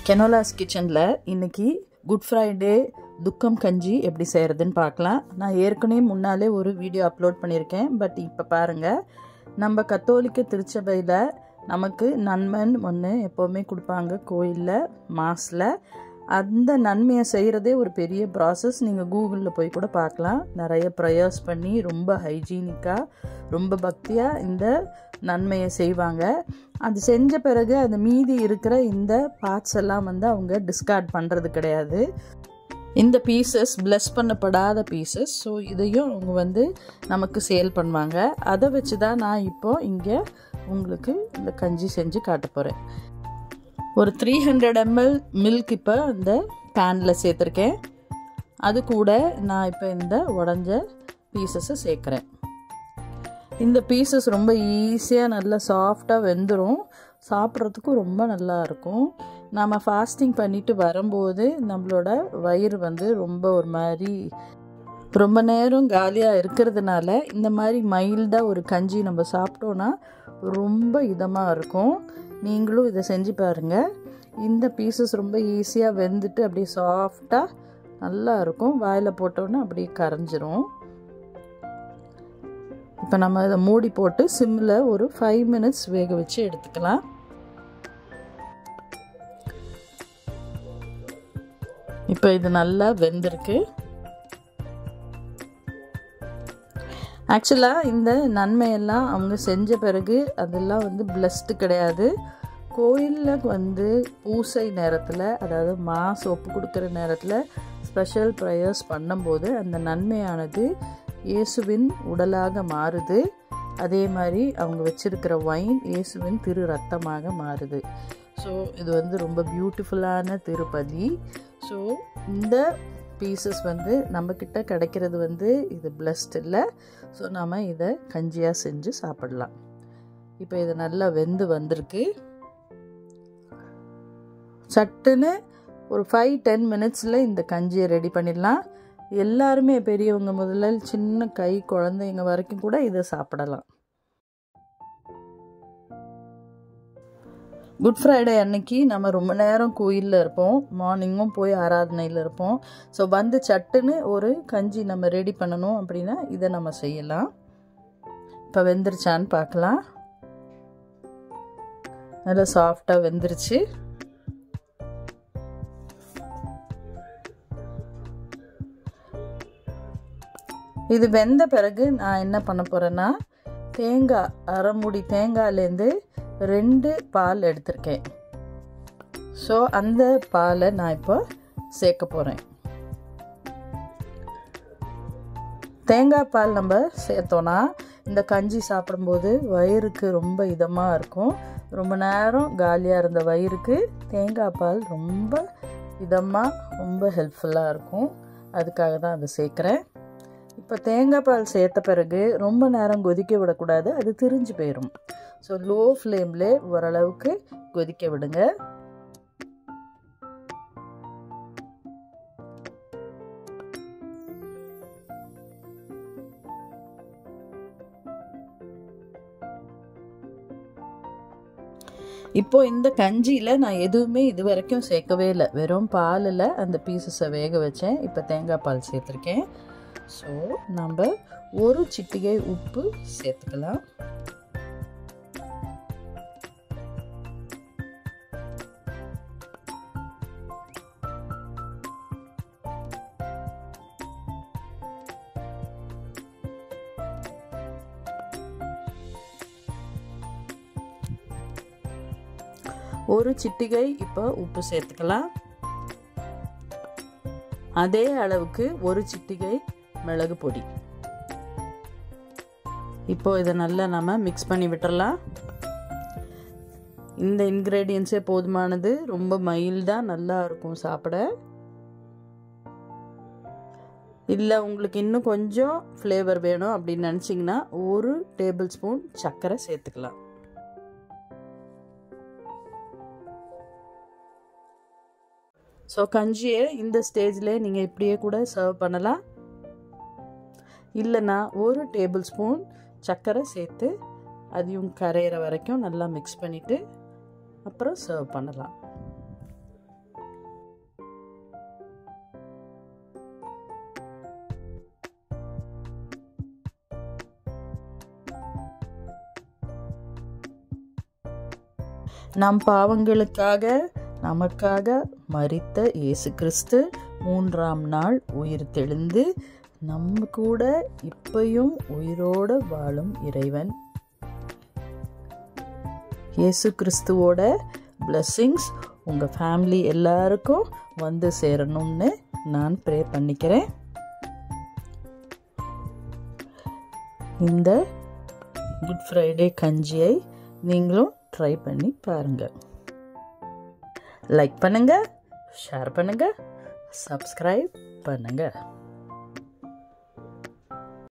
கெனோலாஸ் கிச்சனில் இன்றைக்கி good Friday துக்கம் கஞ்சி எப்படி செய்கிறதுன்னு பார்க்கலாம். நான் ஏற்கனவே முன்னாலே ஒரு வீடியோ அப்லோட் பண்ணியிருக்கேன். பட் இப்போ பாருங்கள், நம்ம கத்தோலிக்க திருச்சபையில் நமக்கு நன்மைன்னு ஒன்று எப்போவுமே கொடுப்பாங்க கோயிலில் மாஸில். அந்த நன்மையை செய்கிறதே ஒரு பெரிய ப்ராசஸ். நீங்கள் கூகுளில் போய் கூட பார்க்கலாம். நிறைய ப்ரேயர்ஸ் பண்ணி ரொம்ப ஹைஜீனிக்காக ரொம்ப பக்தியாக இந்த நன்மையை செய்வாங்க. அது செஞ்ச பிறகு அது மீதி இருக்கிற இந்த பார்ட்ஸ் எல்லாம் அவங்க டிஸ்கார்ட் பண்ணுறது கிடையாது. இந்த பீசஸ் பிளஸ் பண்ணப்படாத பீசஸ். ஸோ இதையும் அவங்க நமக்கு சேல் பண்ணுவாங்க. அதை வச்சு தான் நான் இப்போது இங்கே உங்களுக்கு இந்த கஞ்சி செஞ்சு காட்ட போகிறேன். ஒரு 300 ml மில்க் இப்போ இந்த பேனில் சேர்த்துருக்கேன். அது கூட நான் இப்போ இந்த உடஞ்ச பீசஸை சேர்க்குறேன். இந்த பீசஸ் ரொம்ப ஈஸியாக நல்லா சாஃப்டாக வெந்துடும். சாப்பிட்றதுக்கும் ரொம்ப நல்லாயிருக்கும். நாம் ஃபாஸ்டிங் பண்ணிவிட்டு வரும்போது நம்மளோட வயிறு ரொம்ப ஒரு மாதிரி ரொம்ப நேரம் காலியாக இருக்கிறதுனால இந்த மாதிரி மைல்டாக ஒரு கஞ்சி நம்ம சாப்பிட்டோன்னா ரொம்ப இதமாக இருக்கும். நீங்களும் இதை செஞ்சு பாருங்கள். இந்த பீசஸ் ரொம்ப ஈஸியாக வெந்துட்டு அப்படியே சாஃப்டாக நல்லா இருக்கும். வாயில் போட்டோன்னா அப்படியே கரைஞ்சிரும். இப்போ நம்ம இதை மூடி போட்டு சிம்மில் ஒரு 5 minutes வேக வச்சு எடுத்துக்கலாம். இப்போ இது நல்லா வெந்திருக்கு. ஆக்சுவலாக இந்த நன்மையெல்லாம் அவங்க செஞ்ச பிறகு அதெல்லாம் பிளஸ்டு கிடையாது. கோயிலில் பூசை நேரத்தில், அதாவது மாஸ் ஒப்பு கொடுக்குற நேரத்தில் ஸ்பெஷல் ப்ரேயர்ஸ் பண்ணும்போது அந்த நன்மையானது இயேசுவின் உடலாக மாறுது. அதே மாதிரி அவங்க வச்சிருக்கிற வைன் இயேசுவின் திரு ரத்தமாக மாறுது. ஸோ இது ரொம்ப பியூட்டிஃபுல்லான திருப்பதி. ஸோ இந்த பீசஸ் நம்மக்கிட்ட கிடைக்கிறது இது பிளஸ்ட் இல்லை. ஸோ நாம் இதை கஞ்சியாக செஞ்சு சாப்பிடலாம். இப்போ இது நல்லா வெந்து வந்திருக்கு. சட்டுன்னு ஒரு 5-10 minutesல இந்த கஞ்சியை ரெடி பண்ணிடலாம். எல்லாருமே பெரியவங்க முதல்ல சின்ன கை குழந்தைங்க வரைக்கும் கூட இதை சாப்பிடலாம். குட் ஃப்ரைடே அன்னைக்கு நம்ம ரொம்ப நேரம் கோயிலில் இருப்போம். மார்னிங்கும் போய் ஆராதனையில் இருப்போம். ஸோ சட்டுன்னு ஒரு கஞ்சி நம்ம ரெடி பண்ணணும் அப்படின்னா இதை நம்ம செய்யலாம். இப்போ வெந்துருச்சான்னு பார்க்கலாம். நல்லா சாஃப்டாக வெந்துருச்சு. இது வெந்த பிறகு நான் என்ன பண்ண போகிறேன்னா, தேங்காய் அரைமுடி தேங்காயிலேருந்து 2 பால் எடுத்திருக்கேன். ஸோ அந்த பாலை நான் இப்போ சேர்க்க போகிறேன். தேங்காய் பால் நம்ம சேர்த்தோன்னா இந்த கஞ்சி சாப்பிடும்போது வயிறுக்கு ரொம்ப இதமாக இருக்கும். ரொம்ப நேரம் காலியாக இருந்த வயிறுக்கு தேங்காய் பால் ரொம்ப இதமாக ரொம்ப ஹெல்ப்ஃபுல்லாக இருக்கும். அதுக்காக தான் அதை சேர்க்குறேன். இப்போ தேங்காய் பால் சேர்த்த பிறகு ரொம்ப நேரம் கொதிக்க விடக்கூடாது, அது திரிஞ்சு போயிடும். ஸோ லோ ஃப்ளேமில் ஓரளவுக்கு கொதிக்க விடுங்க. இப்போ இந்த கஞ்சியில் நான் எதுவுமே இது வரைக்கும் சேர்க்கவே இல்லை. வெறும் பாலில் அந்த பீசஸை வேக வச்சேன். இப்போ தேங்காய் பால் சேர்த்துருக்கேன். ஸோ நம்ம ஒரு சிட்டிகை உப்பு சேர்த்துக்கலாம். ஒரு சிட்டிகை இப்போ உப்பு சேர்த்துக்கலாம். அதே அளவுக்கு ஒரு சிட்டிகை மிளகு பொடி. இப்போ இதை நல்லா நம்ம மிக்ஸ் பண்ணி விட்டுறலாம். இந்த இன்க்ரீடியன்ஸே போதுமானது. ரொம்ப மைல்டாக நல்லா இருக்கும் சாப்பிட. இல்லை உங்களுக்கு இன்னும் கொஞ்சம் ஃப்ளேவர் வேணும் அப்படின்னு நினச்சிங்கன்னா 1 tablespoon சர்க்கரை சேர்த்துக்கலாம். ஸோ கஞ்சியை இந்த ஸ்டேஜில் நீங்கள் இப்படியே கூட சர்வ் பண்ணலாம். இல்லைன்னா 1 tablespoon சர்க்கரை சேர்த்து அதையும் கரையிற வரைக்கும் நல்லா மிக்ஸ் பண்ணிவிட்டு அப்புறம் சர்வ் பண்ணலாம். நம் பாவங்களுக்காக நமக்காக மரித்த இயேசு கிறிஸ்து 3ஆம் நாள் உயிர் தெழுந்து நம்ம கூட இப்பயும் உயிரோடு வாழும் இறைவன். இயேசு கிறிஸ்துவோட பிளெஸ்ஸிங்ஸ் உங்கள் ஃபேமிலி எல்லாருக்கும் வந்து சேரணும்னு நான் ப்ரே பண்ணிக்கிறேன். இந்த குட் ஃப்ரைடே கஞ்சியை நீங்களும் ட்ரை பண்ணி பாருங்கள். லைக் பண்ணுங்கள், ஷேர் பண்ணுங்கள், சப்ஸ்கிரைப் பண்ணுங்கள்.